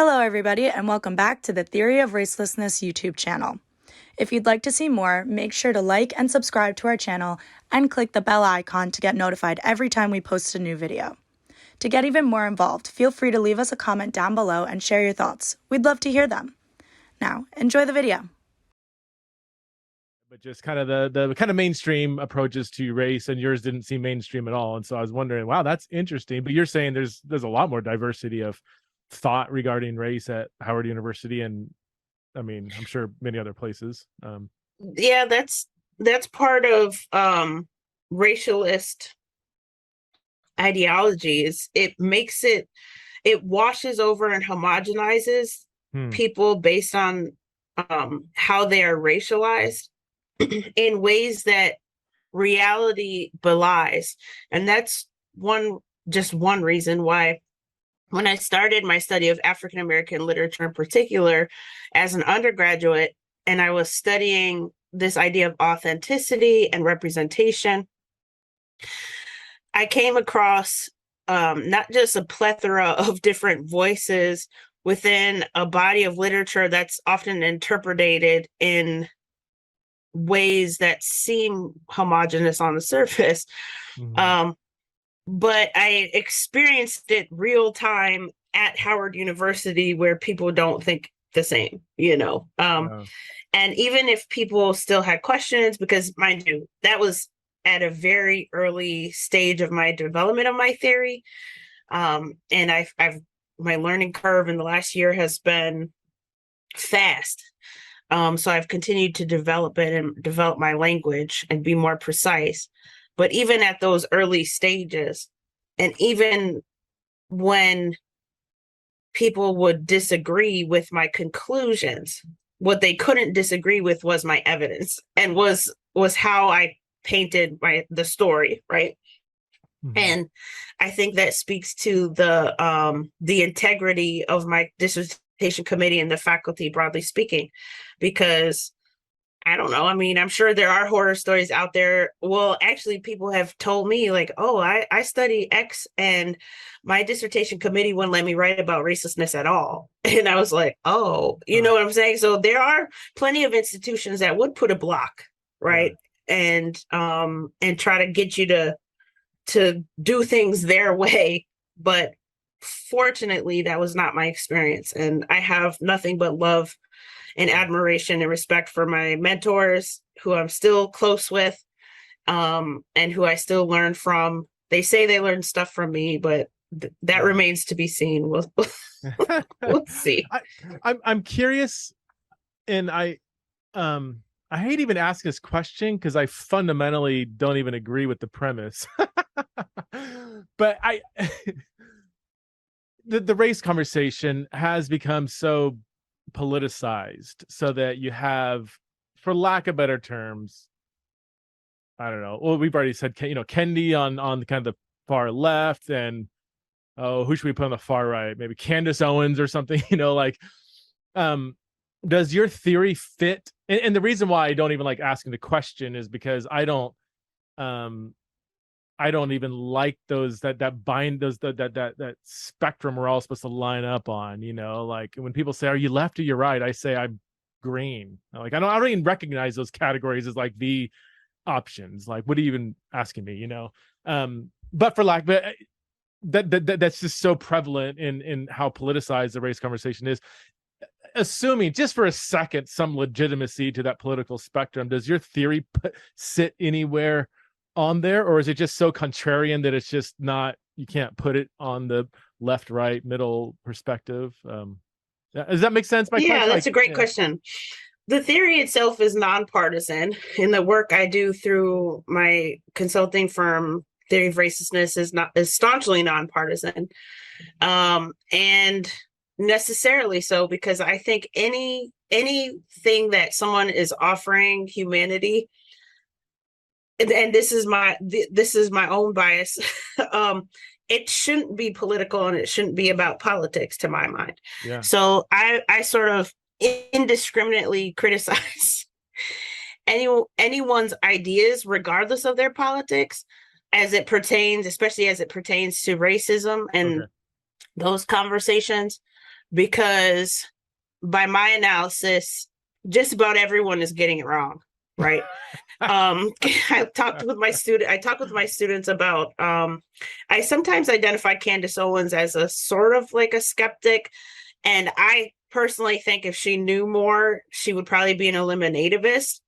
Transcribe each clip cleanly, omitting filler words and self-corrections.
Hello everybody and welcome back to the Theory of Racelessness YouTube channel. If you'd like to see more, make sure to like and subscribe to our channel and click the bell icon to get notified every time we post a new video. To get even more involved, feel free to leave us a comment down below and share your thoughts. We'd love to hear them. Now, enjoy the video. But just kind of the kind of mainstream approaches to race, and yours didn't seem mainstream at all. And so I was wondering, wow, that's interesting. But you're saying there's a lot more diversity of thought regarding race at Howard University, and I mean, I'm sure many other places. Yeah, that's part of racialist ideologies. It washes over and homogenizes people based on how they are racialized in ways that reality belies. And that's just one reason why when I started my study of African American literature in particular as an undergraduate, and I was studying this idea of authenticity and representation, I came across not just a plethora of different voices within a body of literature that's often interpreted in ways that seem homogenous on the surface. But I experienced it real time at Howard University where people don't think the same, and even if people still had questions, because mind you, that was at a very early stage of my development of my theory. And my learning curve in the last year has been fast. So I've continued to develop it and develop my language and be more precise. But even at those early stages, and even when people would disagree with my conclusions, what they couldn't disagree with was my evidence and was how I painted the story, right? And I think that speaks to the integrity of my dissertation committee and the faculty, broadly speaking, because I don't know. I mean, I'm sure there are horror stories out there. Well, actually, people have told me like, oh, I study X and my dissertation committee wouldn't let me write about racelessness at all. And I was like, oh, you know what I'm saying? So there are plenty of institutions that would put a block, right? And try to get you to do things their way. But fortunately, that was not my experience. And I have nothing but love and admiration and respect for my mentors who I'm still close with, and who I still learn from. They say they learn stuff from me, but that remains to be seen. We'll see. I'm curious, and I hate even asking this question because I fundamentally don't even agree with the premise. But the race conversation has become so politicized, so that you have, for lack of better terms, I don't know. Well, we've already said, Kendi on kind of the far left, and who should we put on the far right? Maybe Candace Owens or something. Does your theory fit? And the reason why I don't even like asking the question is because I don't even like those that bind those that spectrum we're all supposed to line up on. Like when people say, "Are you left or you right?" I say I'm green. Like I don't even recognize those categories as like the options. Like, what are you even asking me? But that's just so prevalent in how politicized the race conversation is. Assuming just for a second some legitimacy to that political spectrum, does your theory sit anywhere on there, or is it just so contrarian that it's just not, you can't put it on the left, right, middle perspective? Does that make sense? That's a great question. The theory itself is nonpartisan. In the work I do through my consulting firm, Theory of Racelessness is staunchly nonpartisan, and necessarily so, because I think anything that someone is offering humanity, and this is my own bias, it shouldn't be political and it shouldn't be about politics, to my mind. So I sort of indiscriminately criticize anyone's ideas, regardless of their politics, especially as it pertains to racism and those conversations. because by my analysis, just about everyone is getting it wrong, right? I talked with my students about I sometimes identify Candace Owens as a sort of like a skeptic, and I personally think if she knew more, she would probably be an eliminativist,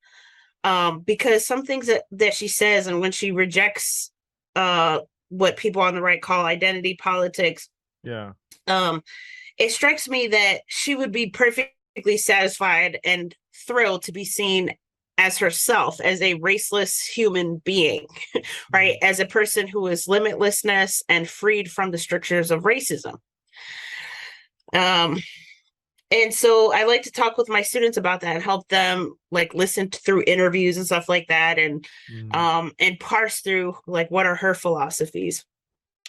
because some things that she says, and when she rejects what people on the right call identity politics, yeah, it strikes me that she would be perfectly satisfied and thrilled to be seen as herself, as a raceless human being, right? As a person who is limitlessness and freed from the strictures of racism. And so I like to talk with my students about that and help them like listen through interviews and stuff like that, and parse through like what are her philosophies.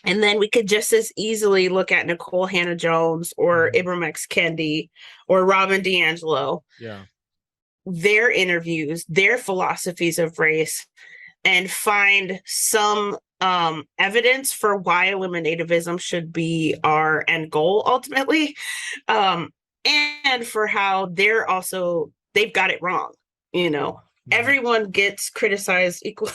And then we could just as easily look at Nicole Hannah-Jones or Ibram X. Kendi or Robin DiAngelo. Yeah. Their interviews, their philosophies of race, and find some evidence for why eliminativism should be our end goal ultimately. And for how they've got it wrong. Everyone gets criticized equally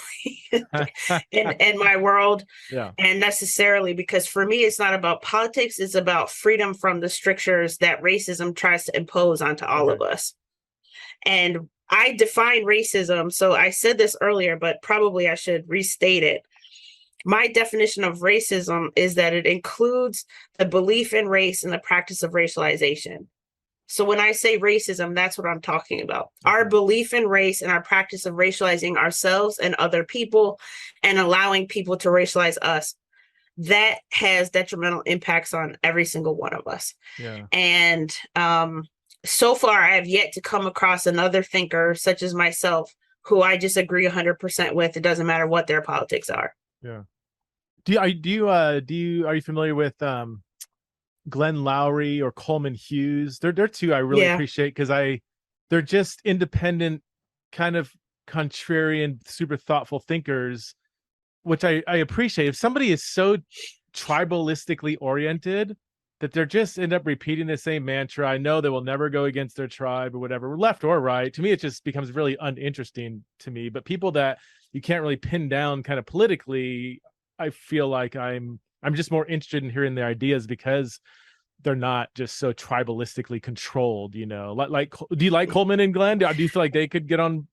in my world. Yeah. And necessarily, because for me, it's not about politics, it's about freedom from the strictures that racism tries to impose onto all of us. And I define racism. So I said this earlier, but probably I should restate it. My definition of racism is that it includes the belief in race and the practice of racialization. So when I say racism, that's what I'm talking about. Our belief in race and our practice of racializing ourselves and other people and allowing people to racialize us, that has detrimental impacts on every single one of us. Yeah. And so far, I have yet to come across another thinker such as myself who I just agree 100% with. It doesn't matter what their politics are. Yeah. Are you familiar with Glenn Lowry or Coleman Hughes? They're two I really appreciate, because they're just independent, kind of contrarian, super thoughtful thinkers, which I appreciate. If somebody is so tribalistically oriented that they're just end up repeating the same mantra, I know they will never go against their tribe or whatever, left or right, to me it just becomes really uninteresting to me. But people that you can't really pin down kind of politically, I feel like I'm just more interested in hearing their ideas, because they're not just so tribalistically controlled, like do you like Coleman and Glenn? Do you feel like they could get on?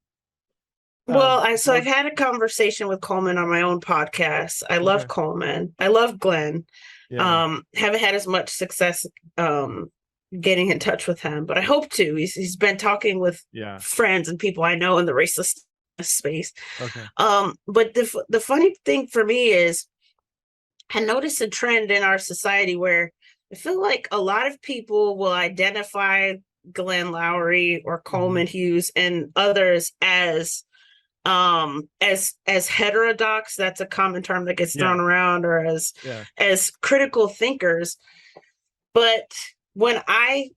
Well, I've had a conversation with Coleman on my own podcast. I love Coleman. I love Glenn. Yeah. Haven't had as much success getting in touch with him, but I hope to. He's been talking with friends and people I know in the racist space. But the funny thing for me is I noticed a trend in our society where I feel like a lot of people will identify Glenn Lowry or Coleman Hughes and others as heterodox. That's a common term that gets thrown around, or as critical thinkers. But when I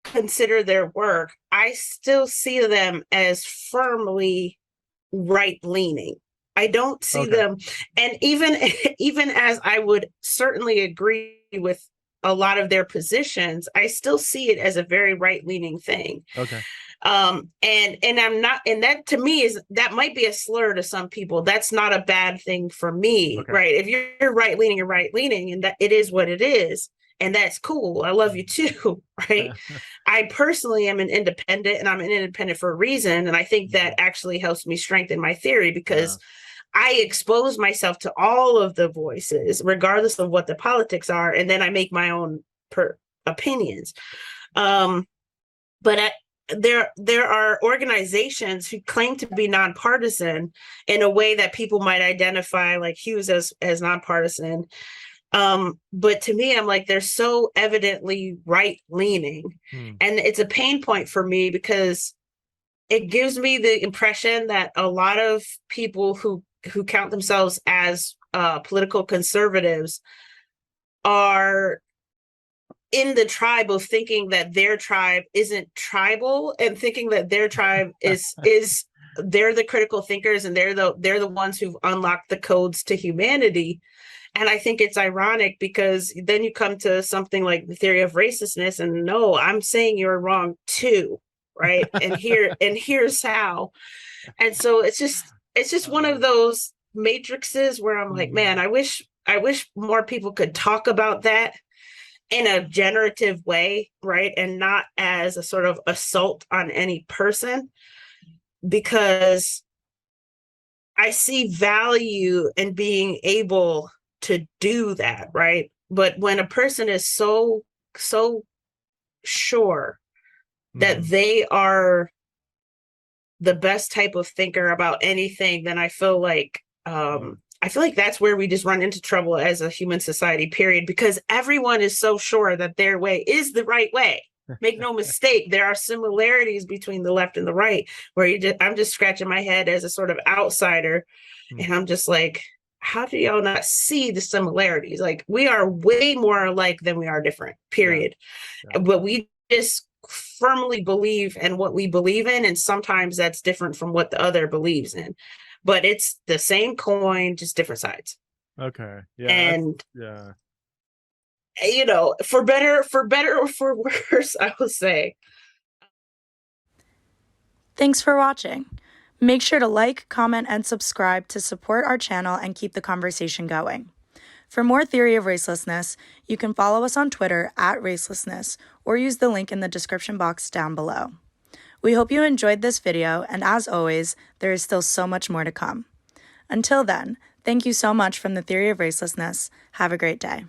consider their work, I still see them as firmly right-leaning. I don't see them, and even as I would certainly agree with a lot of their positions, I still see it as a very right-leaning thing. And I'm not, and that to me that might be a slur to some people. That's not a bad thing for me, right? If you're right-leaning, you're right-leaning, and that it is what it is, and that's cool. I love you too, right? I personally am an independent, and I'm an independent for a reason, and I think that actually helps me strengthen my theory, because I expose myself to all of the voices, regardless of what the politics are, and then I make my own opinions. But there are organizations who claim to be nonpartisan in a way that people might identify, like Hughes, as nonpartisan. But to me, I'm like, they're so evidently right-leaning, and it's a pain point for me, because it gives me the impression that a lot of people who count themselves as political conservatives are in the tribe of thinking that their tribe isn't tribal, and thinking that their tribe is they're the critical thinkers, and they're the ones who've unlocked the codes to humanity. And I think it's ironic because then you come to something like the theory of racelessness, and no, I'm saying you're wrong too, right? And here's how. And so it's just one of those matrices where I'm like, man, I wish more people could talk about that in a generative way, right? And not as a sort of assault on any person, because I see value in being able to do that, right? But when a person is so sure that they are the best type of thinker about anything, then I feel like that's where we just run into trouble as a human society, period, because everyone is so sure that their way is the right way. Make no mistake, there are similarities between the left and the right, where I'm just scratching my head as a sort of outsider, and I'm just like, how do y'all not see the similarities? Like, we are way more alike than we are different, period. Yeah. But we just firmly believe in what we believe in, and sometimes that's different from what the other believes in. But it's the same coin, just different sides. Okay. Yeah. And yeah. You know, for better or for worse, I will say. Thanks for watching. Make sure to like, comment, and subscribe to support our channel and keep the conversation going. For more Theory of Racelessness, you can follow us on Twitter @Racelessness or use the link in the description box down below. We hope you enjoyed this video, and as always, there is still so much more to come. Until then, thank you so much from the Theory of Racelessness. Have a great day.